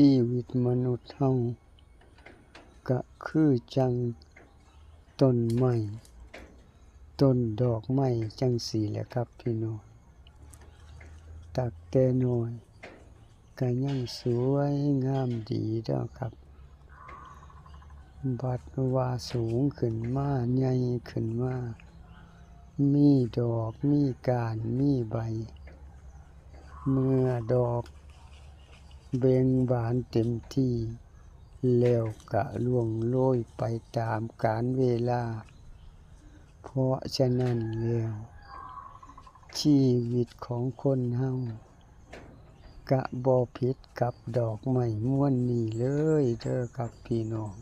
ชีวิตมนุษย์เฮาก็คือจั่งต้นไม้ต้นดอกไม้จั่งซี้แหละครับพี่น้องตั้งแต่น้อยก็ยังสวยงามดีเด้อครับบัดว่าสูงขึ้นมาใหญ่ขึ้นมามีดอกมีก้านมีใบเมื่อดอกเบ่งบานเต็มที่แล้วก็ร่วงโรยไปตามกาลเวลาเพราะฉะนั้นแล้วชีวิตของคนเฮาก็บ่ผิดกับดอกไม้ม่วนนี้เลยเด้อครับพี่น้อง